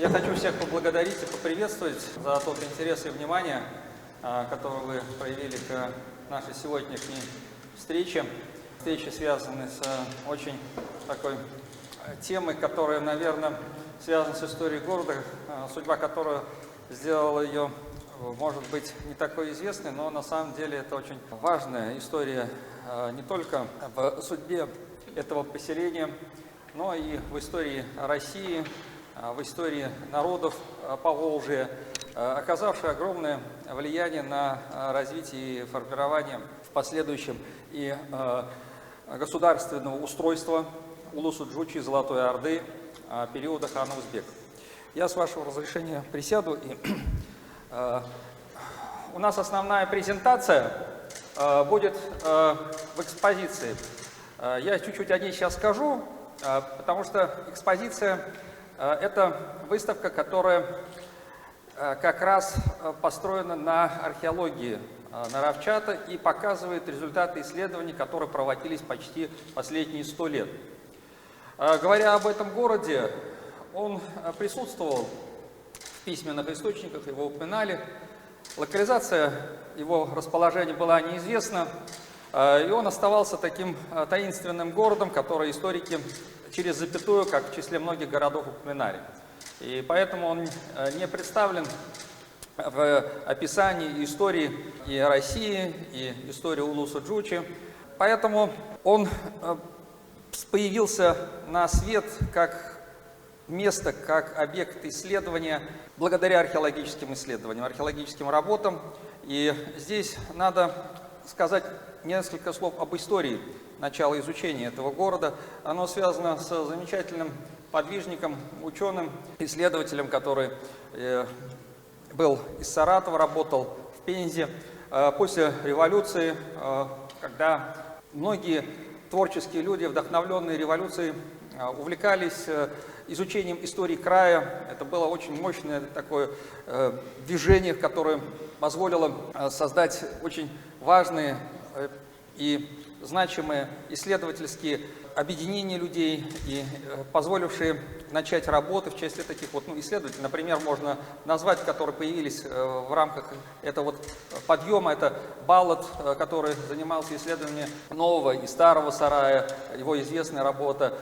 Я хочу всех поблагодарить и поприветствовать за тот интерес и внимание, которое вы проявили к нашей сегодняшней встрече. Встречи связаны с очень такой темой, которая, наверное, связана с историей города, судьба которой сделала ее, может быть, не такой известной, но на самом деле это очень важная история не только в судьбе этого поселения, но и в истории России, в истории народов Поволжья, оказавшая огромное влияние на развитие и формирование в последующем и государственного устройства Улусу-Джучи, Золотой Орды периода хана Узбек. Я, с вашего разрешения, присяду. У нас основная презентация будет в экспозиции. Я чуть-чуть о ней сейчас скажу, потому что экспозиция – это выставка, которая как раз построена на археологии Наравчата и показывает результаты исследований, которые проводились почти последние 100 лет. Говоря об этом городе, он присутствовал в письменных источниках, его упоминали. Локализация его расположения была неизвестна, и он оставался таким таинственным городом, который историки через запятую, как в числе многих городов, упоминали. И поэтому он не представлен в описании истории и России, и истории Улусу-Джучи. Поэтому он появился на свет как место, как объект исследования благодаря археологическим исследованиям, археологическим работам. И здесь надо сказать несколько слов об истории начала изучения этого города. Оно связано с замечательным подвижником, ученым, исследователем, который был из Саратова, работал в Пензе. После революции, когда многие творческие люди, вдохновленные революцией, увлекались изучением истории края. Это было очень мощное такое движение, которое позволило создать очень важные и значимые исследовательские объединения людей, и позволившие начать работы в числе таких исследователей. Например, можно назвать, которые появились в рамках этого подъема. Это Балат, который занимался исследованием нового и старого сарая, его известная работа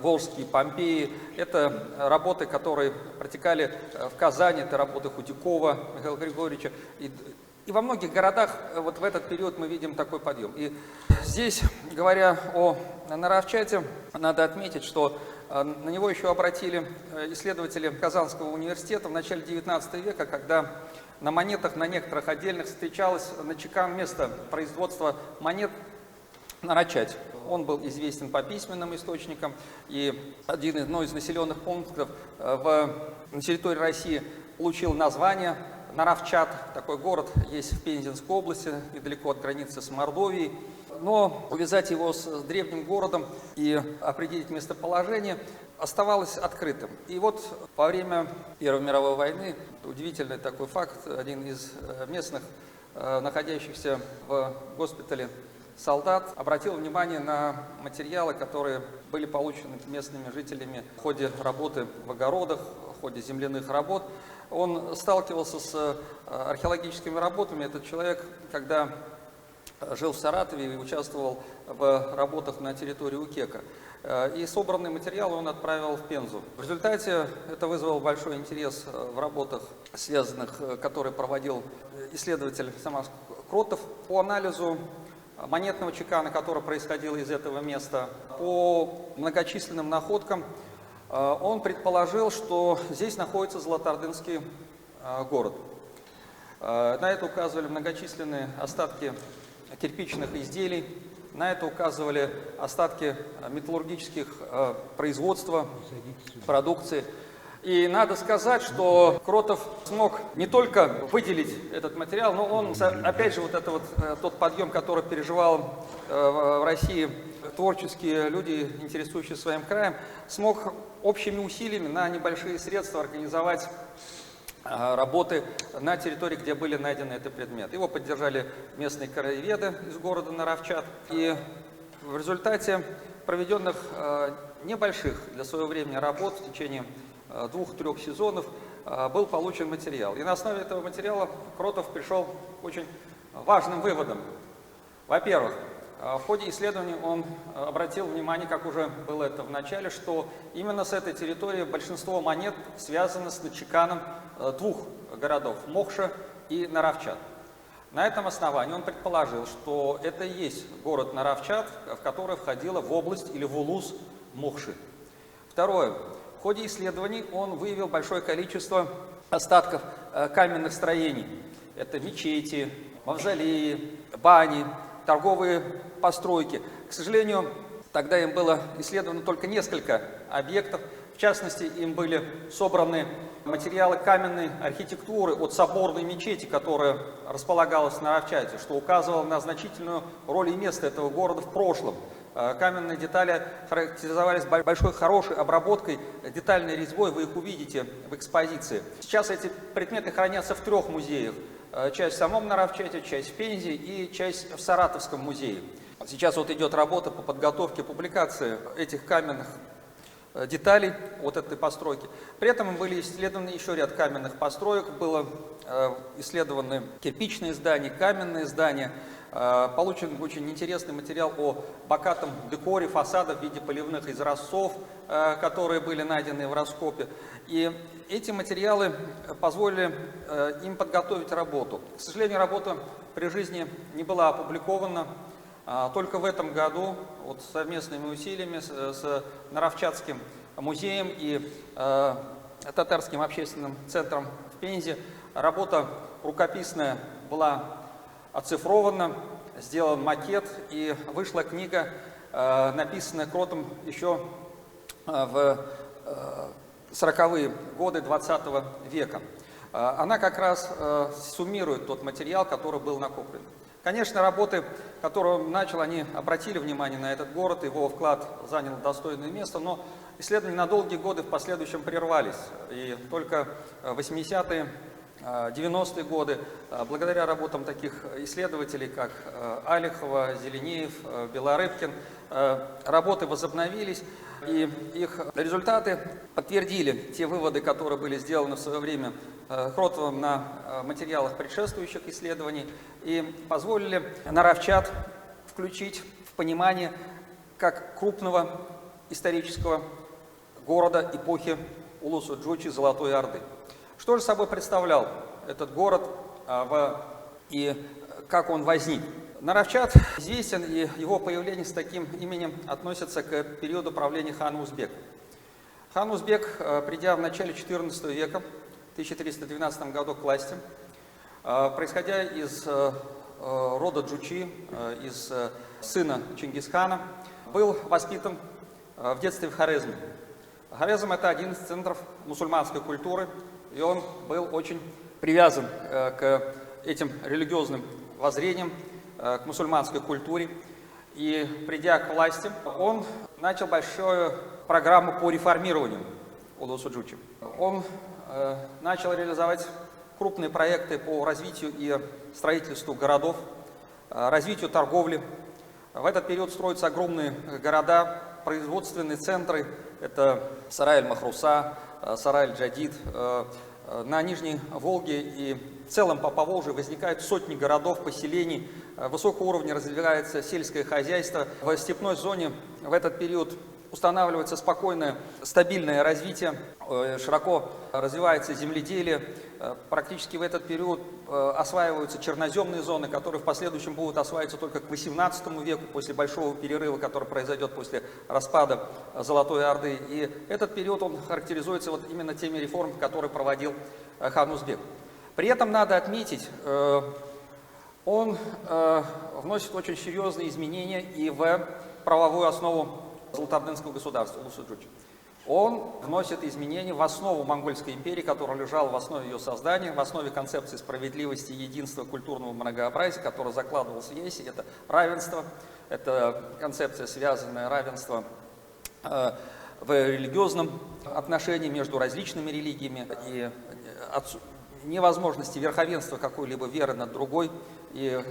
«Волжские Помпеи». Это работы, которые протекали в Казани, это работы Худякова Михаила Григорьевича. И во многих городах вот в этот период мы видим такой подъем. И здесь, говоря о Наравчате, надо отметить, что на него еще обратили исследователи Казанского университета в начале XIX века, когда на монетах, на некоторых отдельных, встречалось начекан место производства монет Нарачать. Он был известен по письменным источникам, и одно из населенных пунктов на территории России получил название Наравчат. Такой город есть в Пензенской области, недалеко от границы с Мордовией. Но увязать его с древним городом и определить местоположение оставалось открытым. И вот во время Первой мировой войны, удивительный такой факт, один из местных, находящихся в госпитале солдат, обратил внимание на материалы, которые были получены местными жителями в ходе работы в огородах, в ходе земляных работ. Он сталкивался с археологическими работами. Этот человек, когда жил в Саратове и участвовал в работах на территории Укека. И собранные материалы он отправил в Пензу. В результате это вызвало большой интерес в работах, связанных, которые проводил исследователь Самас Кротов по анализу монетного чекана, который происходил из этого места, по многочисленным находкам. Он предположил, что здесь находится Золотоордынский город. На это указывали многочисленные остатки кирпичных изделий, на это указывали остатки металлургических производства, продукции. И надо сказать, что Кротов смог не только выделить этот материал, но он, опять же, тот подъем, который переживал в России творческие люди, интересующие своим краем, смог общими усилиями на небольшие средства организовать работы на территории, где были найдены эти предметы. Его поддержали местные краеведы из города Наравчат. И в результате проведенных небольших для своего времени работ в течение 2-3 сезонов был получен материал. И на основе этого материала Кротов пришел к очень важным выводам. Во-первых, в ходе исследований он обратил внимание, как уже было это в начале, что именно с этой территории большинство монет связано с начеканом 2 городов – Мохша и Наравчат. На этом основании он предположил, что это и есть город Наравчат, в который входила в область или в улус Мохши. Второе. В ходе исследований он выявил большое количество остатков каменных строений. Это мечети, мавзолеи, бани, торговые постройки. К сожалению, тогда им было исследовано только несколько объектов. В частности, им были собраны материалы каменной архитектуры от соборной мечети, которая располагалась в Наравчате, что указывало на значительную роль и место этого города в прошлом. Каменные детали характеризовались большой, хорошей обработкой, детальной резьбой, вы их увидите в экспозиции. Сейчас эти предметы хранятся в 3 музеях. Часть в самом Наравчате, часть в Пензе и часть в Саратовском музее. Сейчас вот идет работа по подготовке публикации этих каменных деталей от этой постройки. При этом были исследованы еще ряд каменных построек, было исследованы кирпичные здания, каменные здания. Получен очень интересный материал о богатом декоре фасада в виде поливных изразцов, которые были найдены в раскопе. И эти материалы позволили им подготовить работу. К сожалению, работа при жизни не была опубликована. Только в этом году вот, совместными усилиями с Наравчатским музеем и Татарским общественным центром в Пензе работа рукописная была оцифрована, сделан макет, и вышла книга, написанная Кротом еще в 40-е годы 20 века. Она как раз суммирует тот материал, который был накоплен. Конечно, работы, которые он начал, они обратили внимание на этот город, его вклад занял достойное место, но исследования на долгие годы в последующем прервались. И только 80-е, 90-е годы, благодаря работам таких исследователей, как Алихова, Зеленеев, Белорыбкин, работы возобновились, и их результаты подтвердили те выводы, которые были сделаны в свое время Кротовым на материалах предшествующих исследований, и позволили Наравчат включить в понимание как крупного исторического города эпохи Улусу-Джучи Золотой Орды. Что же собой представлял этот город и как он возник? Наравчат известен, и его появление с таким именем относится к периоду правления хана Узбека. Хан Узбек, придя в начале XIV века, в 1312 году к власти, происходя из рода Джучи, из сына Чингисхана, был воспитан в детстве в Хорезме. Хорезм – это один из центров мусульманской культуры, и он был очень привязан к этим религиозным воззрениям, к мусульманской культуре. И придя к власти, он начал большую программу по реформированию Улусу-Джучи. Он начал реализовать крупные проекты по развитию и строительству городов, развитию торговли. В этот период строятся огромные города, производственные центры. Это Сарай-аль-Махруса, Сарай-аль-Джадид. На Нижней Волге и в целом по Поволжью возникают сотни городов, поселений. Высокого уровня развивается сельское хозяйство. В степной зоне в этот период устанавливается спокойное, стабильное развитие, широко развивается земледелие. Практически в этот период осваиваются черноземные зоны, которые в последующем будут осваиваться только к XVIII веку, после большого перерыва, который произойдет после распада Золотой Орды. И этот период он характеризуется вот именно теми реформами, которые проводил хан Узбек. При этом надо отметить, он вносит очень серьезные изменения и в правовую основу Золотоордынского государства Улусу-Джучи. Он вносит изменения в основу Монгольской империи, которая лежала в основе ее создания, в основе концепции справедливости, единства, культурного многообразия, которая закладывалась в Еси. Это равенство, это концепция, связанная равенство в религиозном отношении между различными религиями и невозможности верховенства какой-либо веры над другой, и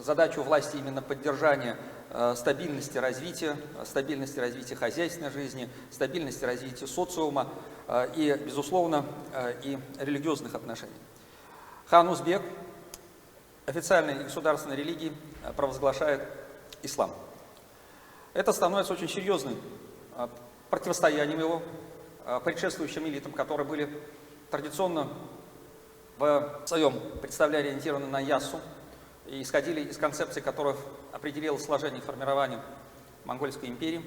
задачу власти именно поддержания стабильности развития хозяйственной жизни, стабильности развития социума и, безусловно, и религиозных отношений. Хан Узбек официальной и государственной религией провозглашает ислам. Это становится очень серьезным противостоянием его предшествующим элитам, которые были традиционно в своем представлении ориентированы на яссу и исходили из концепции, которая определила сложение и формирование Монгольской империи.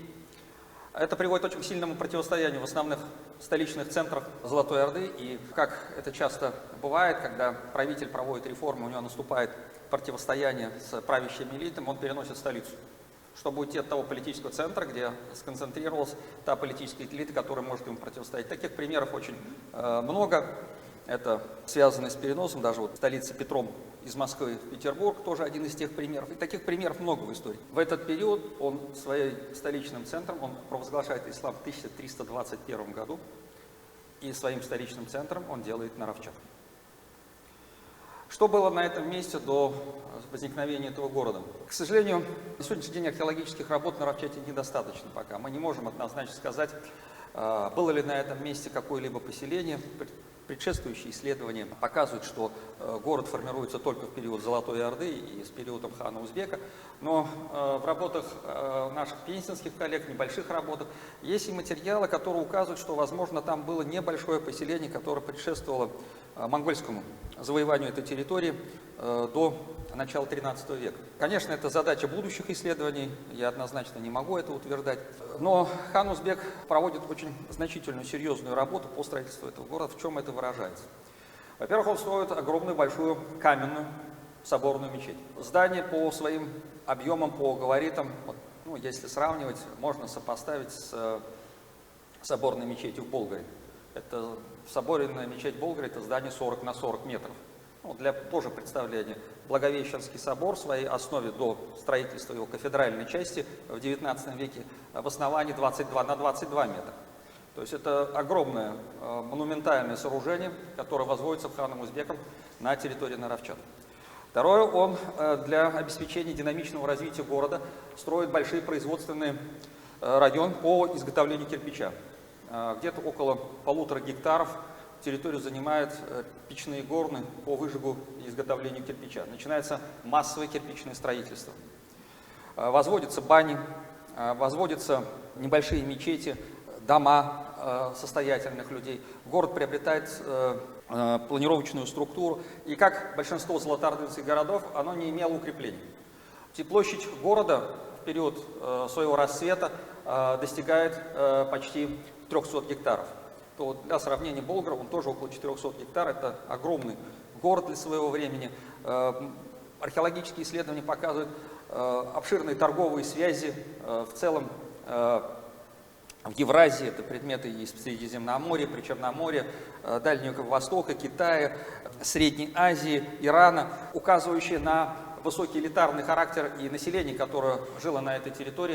Это приводит очень к сильному противостоянию в основных столичных центрах Золотой Орды. И как это часто бывает, когда правитель проводит реформы, у него наступает противостояние с правящими элитами, он переносит столицу, чтобы уйти от того политического центра, где сконцентрировалась та политическая элита, которая может ему противостоять. Таких примеров очень много. Это связано с переносом, даже вот столица Петром из Москвы в Петербург, тоже один из тех примеров. И таких примеров много в истории. В этот период он своим столичным центром, он провозглашает ислам в 1321 году, и своим столичным центром он делает Наравчат. Что было на этом месте до возникновения этого города? К сожалению, на сегодняшний день археологических работ на Наравчате недостаточно пока. Мы не можем однозначно сказать, было ли на этом месте какое-либо поселение. Предшествующие исследования показывают, что город формируется только в период Золотой Орды и с периодом хана Узбека. Но в работах наших пензенских коллег, небольших работах, есть и материалы, которые указывают, что, возможно, там было небольшое поселение, которое предшествовало монгольскому завоеванию этой территории до начала XIII века. Конечно, это задача будущих исследований, я однозначно не могу это утверждать, но хан Узбек проводит очень значительную, серьезную работу по строительству этого города. В чем это выражается? Во-первых, он строит огромную, большую каменную соборную мечеть. Здание по своим объемам, по габаритам, ну, если сравнивать, можно сопоставить с соборной мечетью в Болгаре. Это соборная мечеть Болгаре, это здание 40 на 40 метров. Ну, для тоже представления, Благовещенский собор в своей основе до строительства его кафедральной части в XIX веке в основании 22 на 22 метра. То есть это огромное монументальное сооружение, которое возводится ханом Узбеком на территории Наравчата. Второе, он для обеспечения динамичного развития города строит большие производственные район по изготовлению кирпича. Где-то около 1,5 гектаров территорию занимают печные горны по выжигу и изготовлению кирпича. Начинается массовое кирпичное строительство. Возводятся бани, возводятся небольшие мечети, дома состоятельных людей. Город приобретает планировочную структуру. И как большинство золотоордынских городов, оно не имело укреплений. Площадь города в период своего расцвета достигает почти 300 гектаров. То для сравнения Болгар, он тоже около 400 гектаров, это огромный город для своего времени. Археологические исследования показывают обширные торговые связи в целом в Евразии, это предметы есть в Средиземноморье, Причерноморье, Дальнего Востока, Китая, Средней Азии, Ирана, указывающие на высокий элитарный характер и население, которое жило на этой территории,